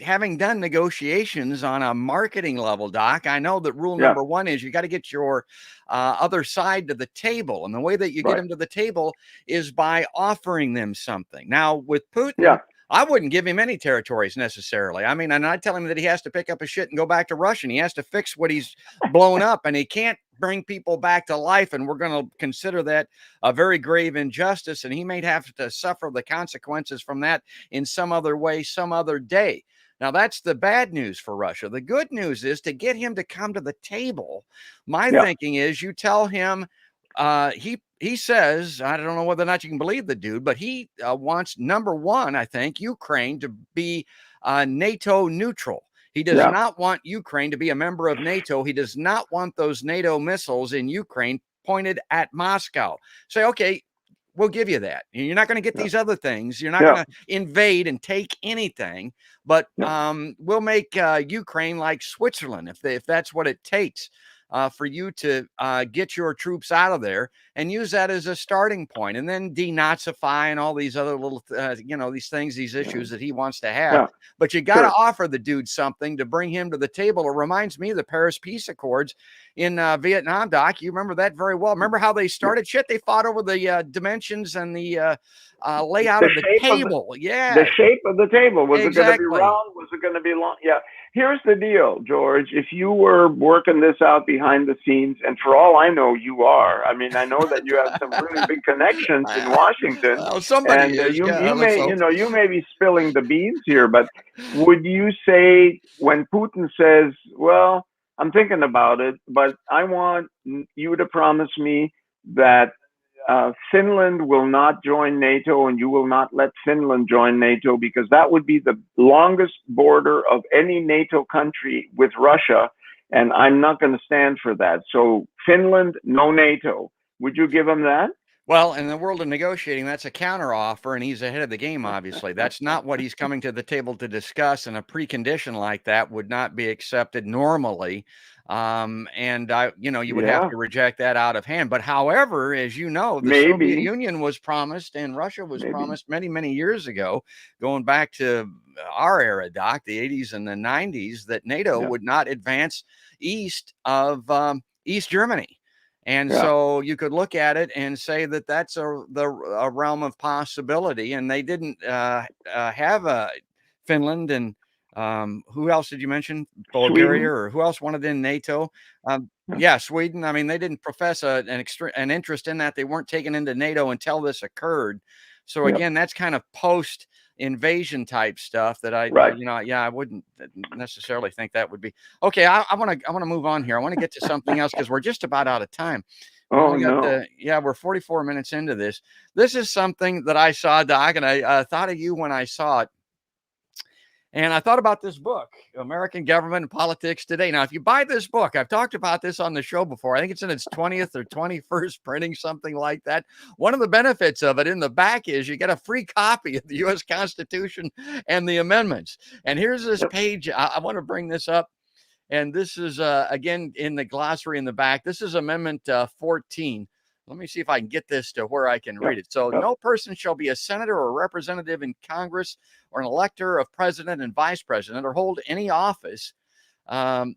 having done negotiations on a marketing level, Doc, I know that rule number one is you got to get your other side to the table. And the way that you get them to the table is by offering them something. Now, with Putin, I wouldn't give him any territories necessarily. I mean, and I tell him that he has to pick up his shit and go back to Russia. And he has to fix what he's blown up, and he can't bring people back to life. And we're going to consider that a very grave injustice. And he may have to suffer the consequences from that in some other way, some other day. Now, that's the bad news for Russia. The good news is to get him to come to the table. My thinking is you tell him, he says, I don't know whether or not you can believe the dude, but he wants, number one, I think, Ukraine to be NATO neutral. He does not want Ukraine to be a member of NATO. He does not want those NATO missiles in Ukraine pointed at Moscow. Say, okay, we'll give you that. You're not going to get these other things. You're not going to invade and take anything, but we'll make Ukraine like Switzerland if that's what it takes. For you to get your troops out of there and use that as a starting point, and then denazify and all these other little, you know, these things, these issues that he wants to have. But you got to offer the dude something to bring him to the table. It reminds me of the Paris Peace Accords in Vietnam, Doc. You remember that very well. Remember how they started shit? They fought over the dimensions and the layout of the table. The shape of the table. Was it going to be round? Was it going to be long? Here's the deal, George. If you were working this out behind the scenes, and for all I know, you are. I mean, I know that you have some really big connections in Washington. Well, somebody is. You may be spilling the beans here, but would you say when Putin says, "Well, I'm thinking about it, but I want you to promise me that Finland will not join NATO and you will not let Finland join NATO, because that would be the longest border of any NATO country with Russia, and I'm not going to stand for that. So Finland, no NATO." Would you give him that? Well, in the world of negotiating, that's a counteroffer, and he's ahead of the game, obviously. That's not what he's coming to the table to discuss, and a precondition like that would not be accepted normally. You would have to reject that out of hand. But however, as you know, the Soviet Union was promised and Russia was promised many, many years ago, going back to our era, Doc, the 80s and the 90s, that NATO would not advance east of East Germany. And so you could look at it and say that that's a realm of possibility. And they didn't have Finland and who else did you mention? Bulgaria, Sweden. Or who else wanted in NATO? Sweden. I mean, they didn't profess an interest in that. They weren't taken into NATO until this occurred. So again, that's kind of post-invasion type stuff that I wouldn't necessarily think that would be okay. I want to move on here. I want to get to something else because we're just about out of time. We're 44 minutes into this. This is something that I saw, Doc, and I thought of you when I saw it. And I thought about this book, American Government and Politics Today. Now, if you buy this book, I've talked about this on the show before. I think it's in its 20th or 21st printing, something like that. One of the benefits of it in the back is you get a free copy of the U.S. Constitution and the amendments. And here's this page. I want to bring this up. And this is, again, in the glossary in the back. This is Amendment 14. let me see if I can get this to where I can read it. So no person shall be a senator or representative in Congress or an elector of president and vice president or hold any office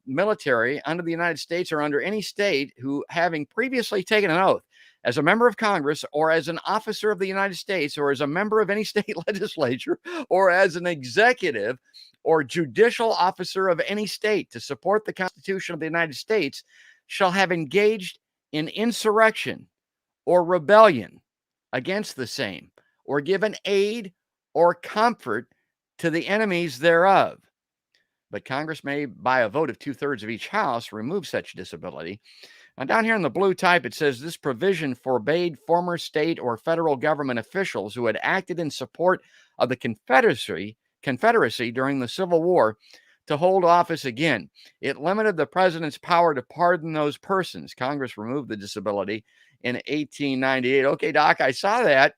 military under the United States or under any state who, having previously taken an oath as a member of Congress or as an officer of the United States or as a member of any state legislature or as an executive or judicial officer of any state to support the Constitution of the United States shall have engaged in insurrection or rebellion against the same or given aid or comfort to the enemies thereof. But Congress may, by a vote of 2/3 of each house, remove such disability. Now, down here in the blue type, it says this provision forbade former state or federal government officials who had acted in support of the Confederacy during the Civil War to hold office again. It limited the president's power to pardon those persons. Congress removed the disability in 1898. Okay, Doc, I saw that.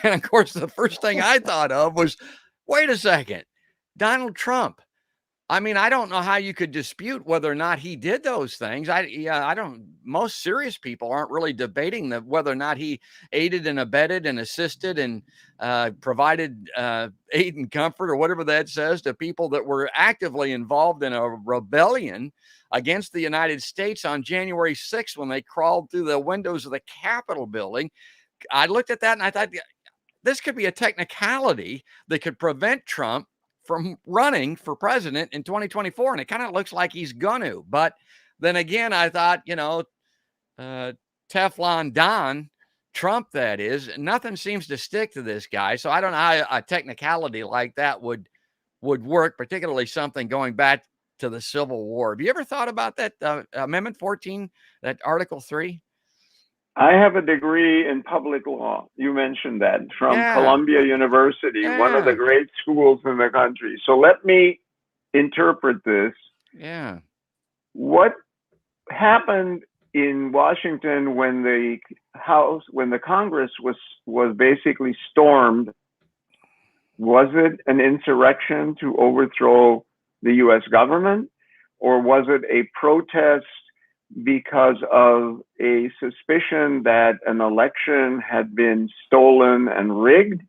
And of course, the first thing I thought of was, wait a second, Donald Trump. I mean, I don't know how you could dispute whether or not he did those things. Most serious people aren't really debating whether or not he aided and abetted and assisted and provided aid and comfort or whatever that says to people that were actively involved in a rebellion against the United States on January 6th when they crawled through the windows of the Capitol building. I looked at that and I thought, this could be a technicality that could prevent Trump from running for president in 2024. And it kind of looks like he's going to. But then again, I thought, Teflon Don, Trump, that is, nothing seems to stick to this guy. So I don't know how a technicality like that would work, particularly something going back to the Civil War. Have you ever thought about that Amendment 14, that Article 3? I have a degree in public law. You mentioned that from Columbia University, one of the great schools in the country. So let me interpret this. Yeah. What happened in Washington when the Congress was basically stormed? Was it an insurrection to overthrow the U.S. government, or was it a protest because of a suspicion that an election had been stolen and rigged?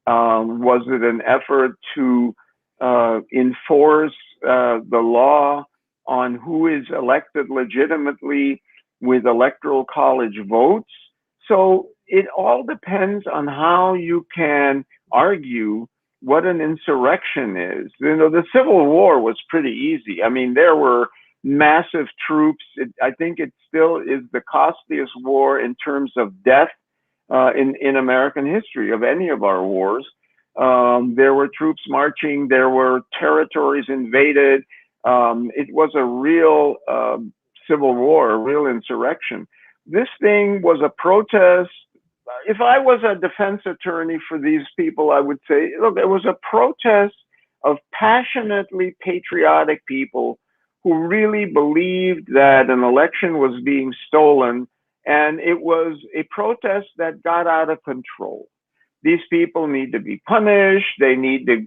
Was it an effort to enforce the law on who is elected legitimately with electoral college votes? So it all depends on how you can argue what an insurrection is. The Civil War was pretty easy. I mean, there were massive troops. I think it still is the costliest war in terms of death in American history of any of our wars. There were troops marching. There were territories invaded. It was a real civil war, a real insurrection. This thing was a protest. If I was a defense attorney for these people, I would say, look, it was a protest of passionately patriotic people who really believed that an election was being stolen, and it was a protest that got out of control. These people need to be punished. They need to,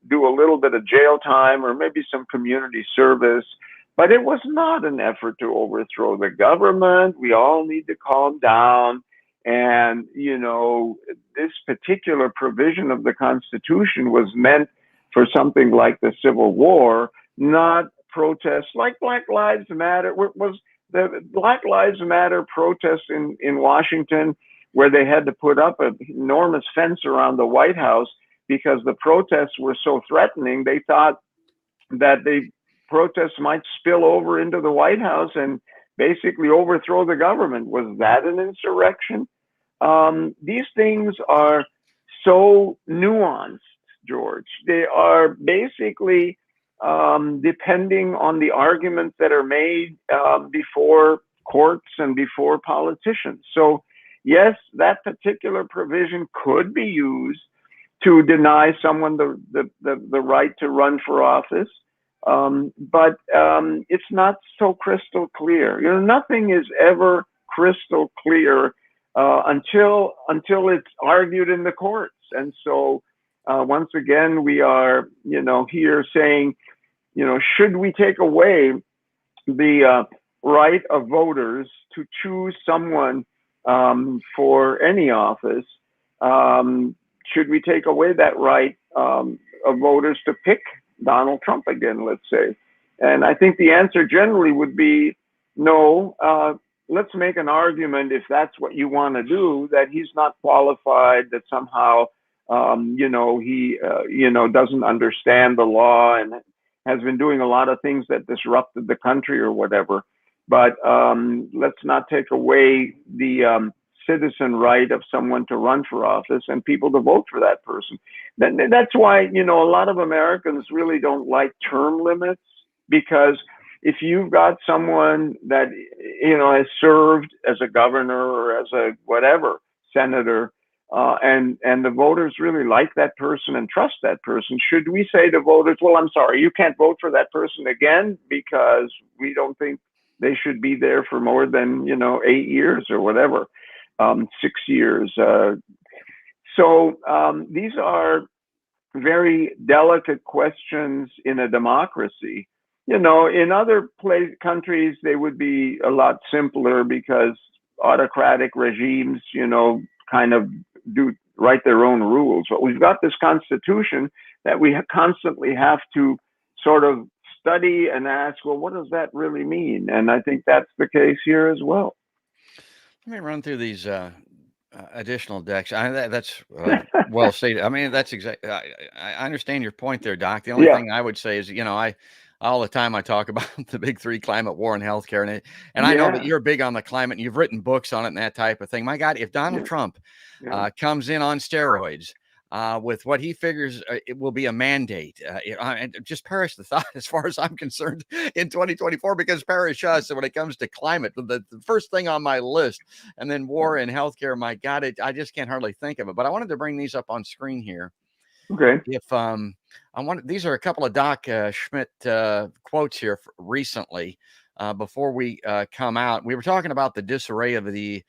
do a little bit of jail time or maybe some community service. But it was not an effort to overthrow the government. We all need to calm down. And, this particular provision of the Constitution was meant for something like the Civil War, not protests like Black Lives Matter. Was the Black Lives Matter protests in Washington, where they had to put up an enormous fence around the White House because the protests were so threatening? They thought that the protests might spill over into the White House and basically overthrow the government. Was that an insurrection? These things are so nuanced, George. They are basically depending on the arguments that are made before courts and before politicians. So yes, that particular provision could be used to deny someone the right to run for office. But it's not so crystal clear. Nothing is ever crystal clear until it's argued in the courts. And so once again, we are, here saying, should we take away the right of voters to choose someone for any office, should we take away that right of voters to pick Donald Trump again, let's say? And I think the answer generally would be no. Let's make an argument, if that's what you want to do, that he's not qualified, that somehow, he, doesn't understand the law and has been doing a lot of things that disrupted the country or whatever. But let's not take away the citizen right of someone to run for office and people to vote for that person. That's why, a lot of Americans really don't like term limits, because if you've got someone that, has served as a governor or as a whatever senator, and the voters really like that person and trust that person, should we say to voters, well, I'm sorry, you can't vote for that person again because we don't think they should be there for more than, 8 years or whatever, 6 years. So these are very delicate questions in a democracy. In other countries, they would be a lot simpler because autocratic regimes, kind of write their own rules. But we've got this constitution that we constantly have to sort of study and ask, well, what does that really mean? And I think that's the case here as well. Let me run through these additional decks. That's well stated. I mean, that's exactly. I understand your point there, Doc. The only thing I would say is, all the time I talk about the big three: climate, war, and healthcare. And I know that you're big on the climate, and you've written books on it and that type of thing. My God, if Donald Trump comes in on steroids, with what he figures it will be a mandate, just perish the thought as far as I'm concerned in 2024, because perish us when it comes to climate, the first thing on my list, and then war and healthcare. My God, I just can't hardly think of it. But I wanted to bring these up on screen here. Okay. If these are a couple of Doc Schmidt quotes here recently. Before we come out, we were talking about the disarray of the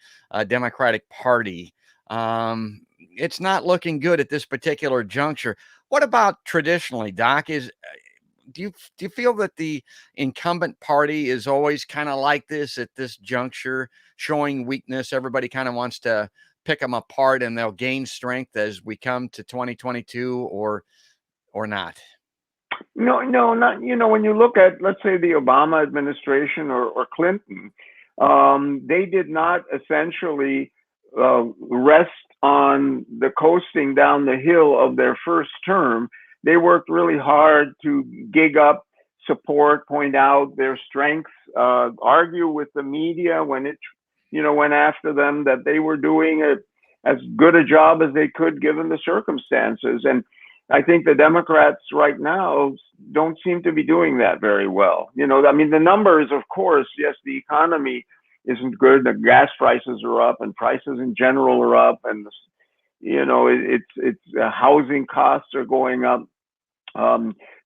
Democratic Party. It's not looking good at this particular juncture. What about traditionally, Doc? Do you feel that the incumbent party is always kind of like this at this juncture, showing weakness? Everybody kind of wants to pick them apart, and they'll gain strength as we come to 2022, or not? No, not. When you look at, let's say, the Obama administration or Clinton, they did not essentially rest on the coasting down the hill of their first term. They worked really hard to gig up support, point out their strengths, argue with the media when it, went after them, that they were doing as good a job as they could given the circumstances. And I think the Democrats right now don't seem to be doing that very well. The numbers, of course, yes, the economy isn't good. The gas prices are up, and prices in general are up, and it's housing costs are going up.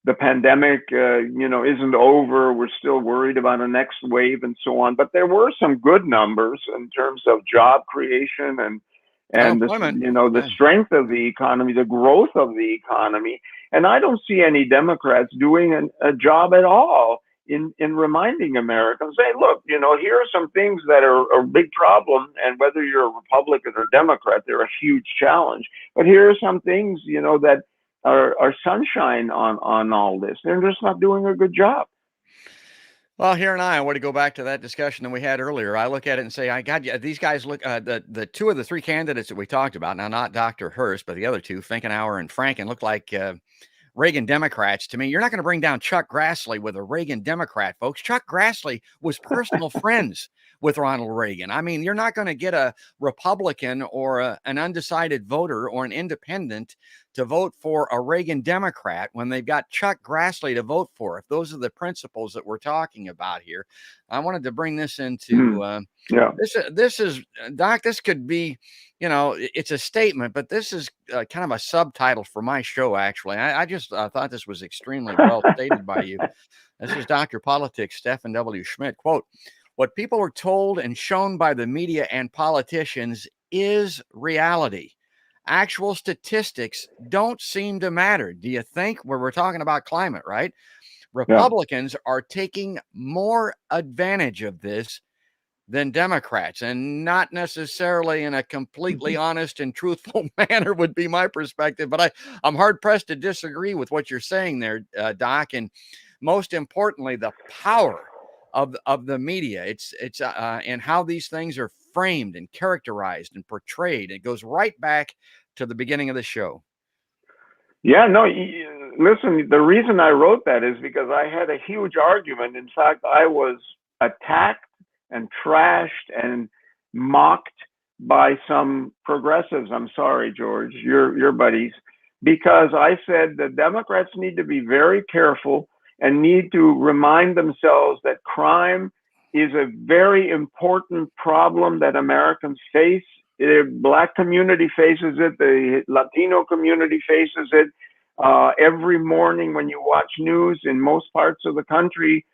The pandemic, isn't over. We're still worried about a next wave and so on. But there were some good numbers in terms of job creation and the strength of the economy, the growth of the economy. And I don't see any Democrats doing a job at all in reminding Americans, hey, look, here are some things that are a big problem, and whether you're a Republican or Democrat, they're a huge challenge. But here are some things, that are sunshine on all this. They're just not doing a good job. Well, here in Iowa, to go back to that discussion that we had earlier, I look at it and say, these guys look, the two of the three candidates that we talked about, now not Dr. Hurst, but the other two, Finkenauer and Franken, look like Reagan Democrats to me. You're not going to bring down Chuck Grassley with a Reagan Democrat, folks. Chuck Grassley was personal friends with Ronald Reagan. I mean, you're not going to get a Republican or an undecided voter or an independent to vote for a Reagan Democrat when they've got Chuck Grassley to vote for. If those are the principles that we're talking about here, I wanted to bring this into this is, Doc, this could be, it's a statement, but this is kind of a subtitle for my show, actually. I just thought this was extremely well stated by you. This is Dr. Politics, Steffen W. Schmidt. Quote, what people are told and shown by the media and politicians is reality. Actual statistics don't seem to matter. Do you think, where we're talking about climate, right? Republicans are taking more advantage of this than Democrats, and not necessarily in a completely honest and truthful manner would be my perspective. But I'm hard pressed to disagree with what you're saying there, Doc. And most importantly, the power of the media. It's and how these things are framed and characterized and portrayed. It goes right back to the beginning of the show. Yeah, no, listen, the reason I wrote that is because I had a huge argument. In fact, I was attacked and trashed and mocked by some progressives. I'm sorry, George, your buddies, because I said the Democrats need to be very careful and need to remind themselves that crime is a very important problem that Americans face. The Black community faces it. The Latino community faces it. Every morning when you watch news in most parts of the country,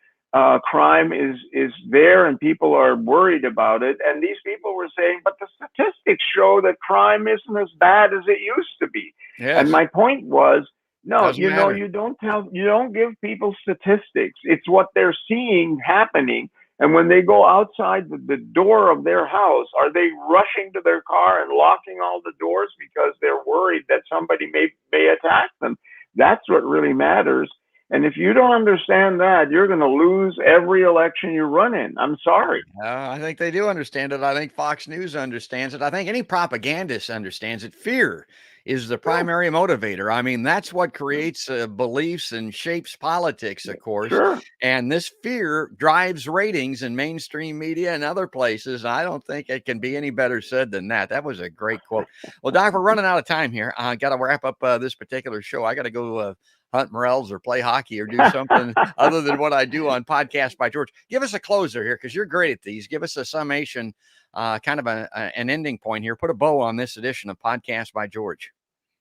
crime is there and people are worried about it. And these people were saying, but the statistics show that crime isn't as bad as it used to be. Yes. And my point was, no, Doesn't matter. you don't give people statistics. It's what they're seeing happening. And when they go outside the door of their house, are they rushing to their car and locking all the doors because they're worried that somebody may attack them? That's what really matters. And if you don't understand that, you're going to lose every election you run in. I'm sorry. I think they do understand it. I think Fox News understands it. I think any propagandist understands it. Fear is the primary motivator. I mean, that's what creates beliefs and shapes politics, of course. Sure. And this fear drives ratings in mainstream media and other places. I don't think it can be any better said than that. That was a great quote. Well, Doc, we're running out of time here. I got to wrap up this particular show. I got to go hunt morels or play hockey or do something other than what I do on Podcast by George. Give us a closer here because you're great at these. Give us a summation, kind of an ending point here. Put a bow on this edition of Podcast by George.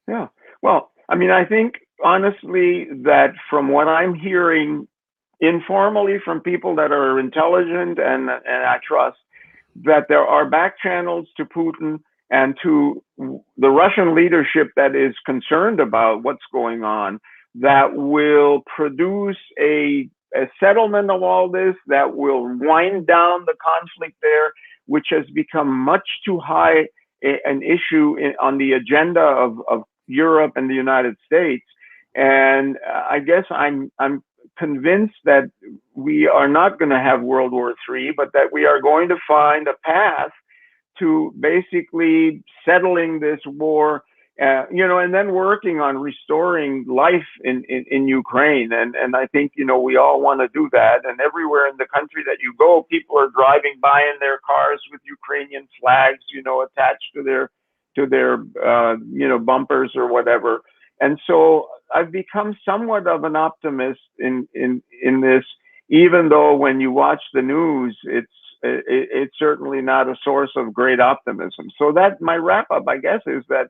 Yeah. Well, I mean, I think honestly that from what I'm hearing informally from people that are intelligent and I trust, that there are back channels to Putin and to the Russian leadership that is concerned about what's going on, that will produce a settlement of all this, that will wind down the conflict there, which has become much too high an issue on the agenda of Europe and the United States. And I guess I'm convinced that we are not going to have World War III, but that we are going to find a path to basically settling this war, and then working on restoring life in Ukraine. And I think, we all want to do that. And everywhere in the country that you go, people are driving by in their cars with Ukrainian flags, attached to their bumpers or whatever. And so I've become somewhat of an optimist in this, even though when you watch the news, it's certainly not a source of great optimism. So that my wrap up, I guess, is that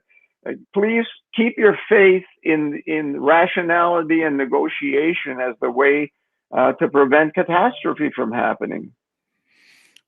please keep your faith in rationality and negotiation as the way to prevent catastrophe from happening.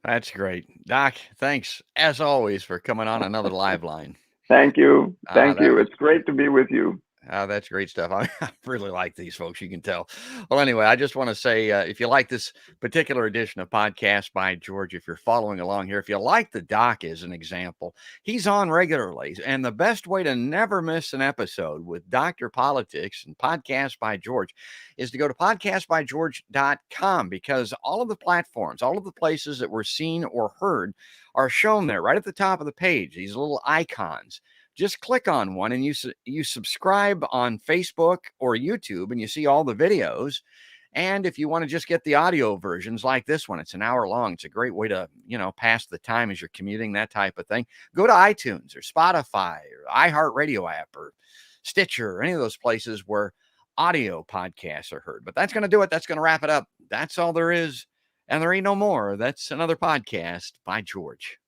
That's great. Doc, thanks as always for coming on another live line. Thank you. Thank you. It's great to be with you. That's great stuff. I really like these folks, you can tell. Well, anyway, I just want to say, if you like this particular edition of Podcast by George, if you're following along here, if you like the Doc as an example, he's on regularly. And the best way to never miss an episode with Dr. Politics and Podcast by George is to go to podcastbygeorge.com, because all of the platforms, all of the places that were seen or heard are shown there right at the top of the page, these little icons. Just click on one and you subscribe on Facebook or YouTube and you see all the videos. And if you want to just get the audio versions like this one, it's an hour long. It's a great way to, pass the time as you're commuting, that type of thing. Go to iTunes or Spotify or iHeartRadio app or Stitcher or any of those places where audio podcasts are heard. But that's going to do it. That's going to wrap it up. That's all there is. And there ain't no more. That's another podcast by George.